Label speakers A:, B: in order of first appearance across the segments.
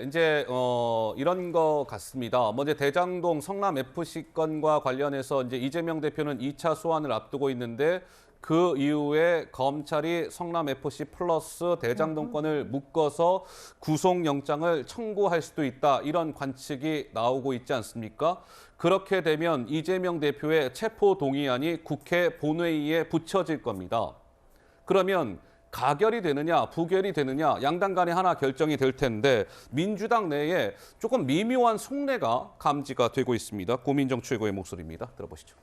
A: 이제 이런 것 같습니다. 먼저 대장동 성남 FC 건과 관련해서 이제 이재명 대표는 2차 소환을 앞두고 있는데 그 이후에 검찰이 성남 FC 플러스 대장동 건을 묶어서 구속영장을 청구할 수도 있다. 이런 관측이 나오고 있지 않습니까? 그렇게 되면 이재명 대표의 체포 동의안이 국회 본회의에 붙여질 겁니다. 그러면 가결이 되느냐 부결이 되느냐 양당 간에 하나 결정이 될 텐데 민주당 내에 조금 미묘한 속내가 감지가 되고 있습니다. 고민정 최고의 목소리입니다. 들어보시죠.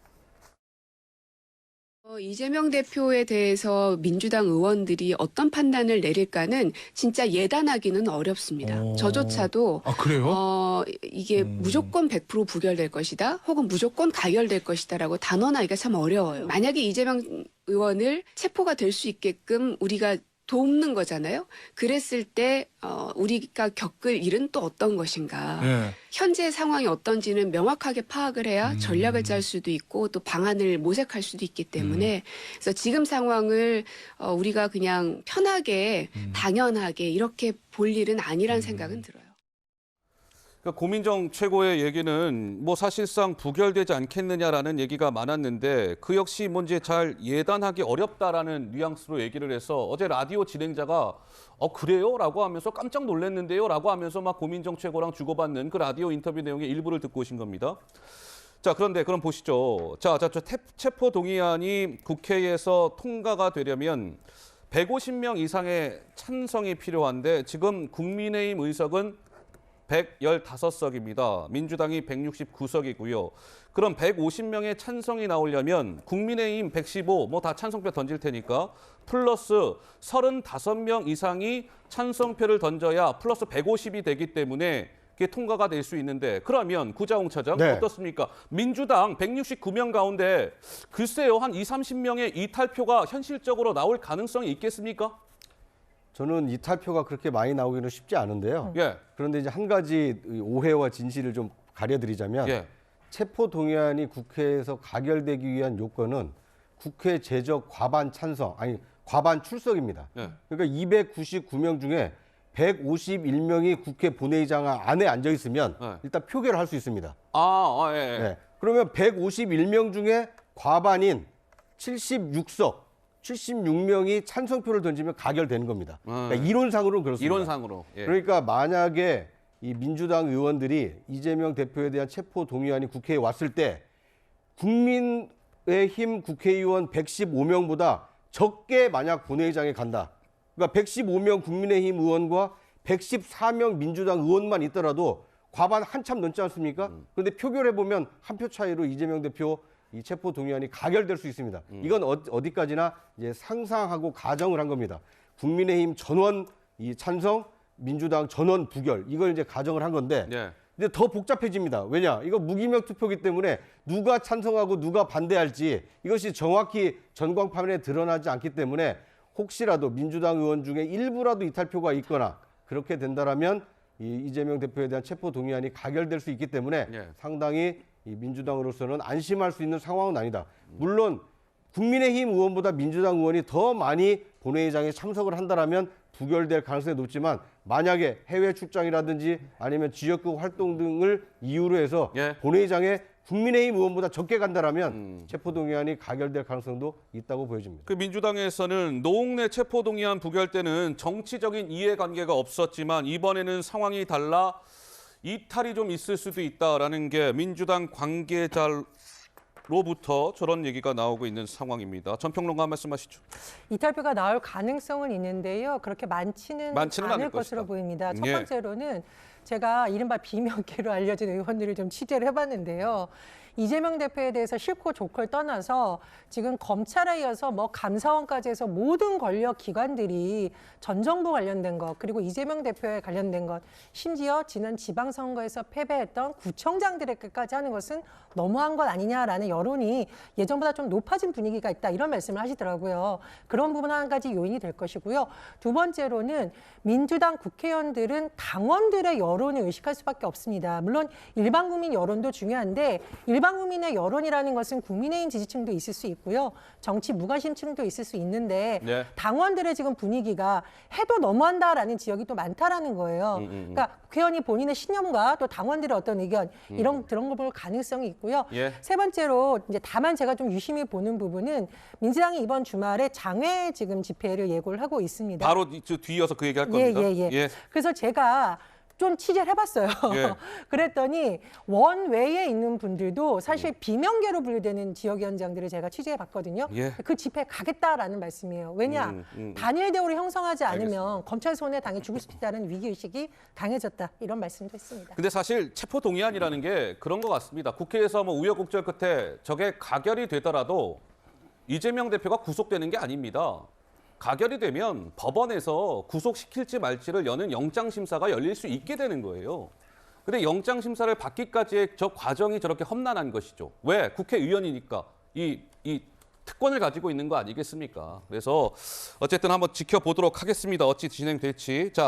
B: 이재명 대표에 대해서 민주당 의원들이 어떤 판단을 내릴까는 진짜 예단하기는 어렵습니다. 저조차도
C: 그래요?
B: 이게 무조건 100% 부결될 것이다 혹은 무조건 가결될 것이다라고 단언하기가 참 어려워요. 만약에 이재명 의원을 체포가 될 수 있게끔 우리가 돕는 거잖아요. 그랬을 때 우리가 겪을 일은 또 어떤 것인가.
C: 네.
B: 현재 상황이 어떤지는 명확하게 파악을 해야 전략을 짤 수도 있고 또 방안을 모색할 수도 있기 때문에 그래서 지금 상황을 우리가 그냥 편하게 당연하게 이렇게 볼 일은 아니란 생각은 들어요.
A: 그러니까 고민정 최고의 얘기는 뭐 사실상 부결되지 않겠느냐라는 얘기가 많았는데 그 역시 뭔지 잘 예단하기 어렵다라는 뉘앙스로 얘기를 해서 어제 라디오 진행자가 그래요? 라고 하면서 깜짝 놀랐는데요? 라고 하면서 막 고민정 최고랑 주고받는 그 라디오 인터뷰 내용의 일부를 듣고 오신 겁니다. 자, 그런데 그럼 보시죠. 자, 저 체포 동의안이 국회에서 통과가 되려면 150명 이상의 찬성이 필요한데 지금 국민의힘 의석은 115석입니다. 민주당이 169석이고요. 그럼 150명의 찬성이 나오려면 국민의힘 115, 뭐 다 찬성표 던질 테니까 플러스 35명 이상이 찬성표를 던져야 플러스 150이 되기 때문에 그게 통과가 될 수 있는데 그러면 구자홍 차장
D: 네.
A: 어떻습니까? 민주당 169명 가운데 글쎄요 한 20-30명의 이탈표가 현실적으로 나올 가능성이 있겠습니까?
D: 저는 이탈표가 그렇게 많이 나오기는 쉽지 않은데요.
A: 예.
D: 그런데 이제 한 가지 오해와 진실을 좀 가려드리자면
A: 예.
D: 체포 동의안이 국회에서 가결되기 위한 요건은 국회 제적 과반 찬성, 아니 과반 출석입니다.
A: 예.
D: 그러니까 299명 중에 151명이 국회 본회의장 안에 앉아 있으면
A: 네.
D: 일단 표결을 할 수 있습니다.
A: 예. 예.
D: 네. 그러면 151명 중에 과반인 76명이 찬성표를 던지면 가결되는 겁니다. 그러니까 이론상으로는 그렇습니다.
A: 이론상으로. 예.
D: 그러니까 만약에 이 민주당 의원들이 이재명 대표에 대한 체포 동의안이 국회에 왔을 때 국민의힘 국회의원 115명보다 적게 만약 본회의장에 간다. 그러니까 115명 국민의힘 의원과 114명 민주당 의원만 있더라도 과반 한참 넘지 않습니까? 그런데 표결해 보면 한 표 차이로 이재명 대표 이 체포 동의안이 가결될 수 있습니다. 이건 어디까지나 이제 상상하고 가정을 한 겁니다. 국민의힘 전원 이 찬성, 민주당 전원 부결 이걸 이제 가정을 한 건데
A: 예.
D: 이제 더 복잡해집니다. 왜냐? 이거 무기명 투표기 때문에 누가 찬성하고 누가 반대할지 이것이 정확히 전광판에 드러나지 않기 때문에 혹시라도 민주당 의원 중에 일부라도 이탈표가 있거나 그렇게 된다라면 이재명 대표에 대한 체포 동의안이 가결될 수 있기 때문에
A: 예.
D: 상당히 이 민주당으로서는 안심할 수 있는 상황은 아니다. 물론 국민의힘 의원보다 민주당 의원이 더 많이 본회의장에 참석을 한다라면 부결될 가능성이 높지만 만약에 해외 출장이라든지 아니면 지역구 활동 등을 이유로 해서
A: 예.
D: 본회의장에 국민의힘 의원보다 적게 간다라면 체포동의안이 가결될 가능성도 있다고 보여집니다.
A: 그 민주당에서는 노웅래 체포동의안 부결 때는 정치적인 이해관계가 없었지만 이번에는 상황이 달라 이탈이 좀 있을 수도 있다라는 게 민주당 관계자로부터 저런 얘기가 나오고 있는 상황입니다. 전평론가 말씀하시죠.
E: 이탈표가 나올 가능성은 있는데요. 그렇게 많지는 않을 것으로
A: 것이다.
E: 보입니다. 첫
A: 예.
E: 번째로는 제가 이른바 비명계로 알려진 의원들을 좀 취재를 해봤는데요. 이재명 대표에 대해서 싫고 좋고를 떠나서 지금 검찰에 이어서 뭐 감사원까지 해서 모든 권력 기관들이 전 정부 관련된 것 그리고 이재명 대표에 관련된 것 심지어 지난 지방선거에서 패배했던 구청장들에게까지 하는 것은 너무한 것 아니냐라는 여론이 예전보다 좀 높아진 분위기가 있다 이런 말씀을 하시더라고요. 그런 부분 한 가지 요인이 될 것이고요. 두 번째로는 민주당 국회의원들은 당원들의 여론을 의식할 수밖에 없습니다. 물론 일반 국민 여론도 중요한데 일반 일반 국민의 여론이라는 것은 국민의힘 지지층도 있을 수 있고요. 정치 무관심층도 있을 수 있는데
A: 네.
E: 당원들의 지금 분위기가 해도 너무한다라는 지역이 또 많다라는 거예요. 그러니까 국회의원이 본인의 신념과 또 당원들의 어떤 의견 이런 걸 볼 가능성이 있고요.
A: 예.
E: 세 번째로 이제 다만 제가 좀 유심히 보는 부분은 민주당이 이번 주말에 장외 지금 집회를 예고를 하고 있습니다.
A: 바로 뒤이어서 그 얘기할 겁니다.
E: 예. 그래서 제가 좀 취재를 해봤어요.
A: 예.
E: 그랬더니 원외에 있는 분들도 사실 비명계로 분류되는 지역위원장들을 제가 취재해봤거든요.
A: 예.
E: 그 집회에 가겠다라는 말씀이에요. 왜냐? 단일 대우를 형성하지 않으면
A: 알겠습니다.
E: 검찰 손에 당해 죽을 수도 있다는 위기의식이 강해졌다. 이런 말씀도 했습니다.
A: 근데 사실 체포 동의안이라는 게 그런 것 같습니다. 국회에서 뭐 우여곡절 끝에 저게 가결이 되더라도 이재명 대표가 구속되는 게 아닙니다. 가결이 되면 법원에서 구속시킬지 말지를 여는 영장심사가 열릴 수 있게 되는 거예요. 근데 영장심사를 받기까지의 저 과정이 저렇게 험난한 것이죠. 왜? 국회의원이니까 이 특권을 가지고 있는 거 아니겠습니까? 그래서 어쨌든 한번 지켜보도록 하겠습니다. 어찌 진행될지. 자,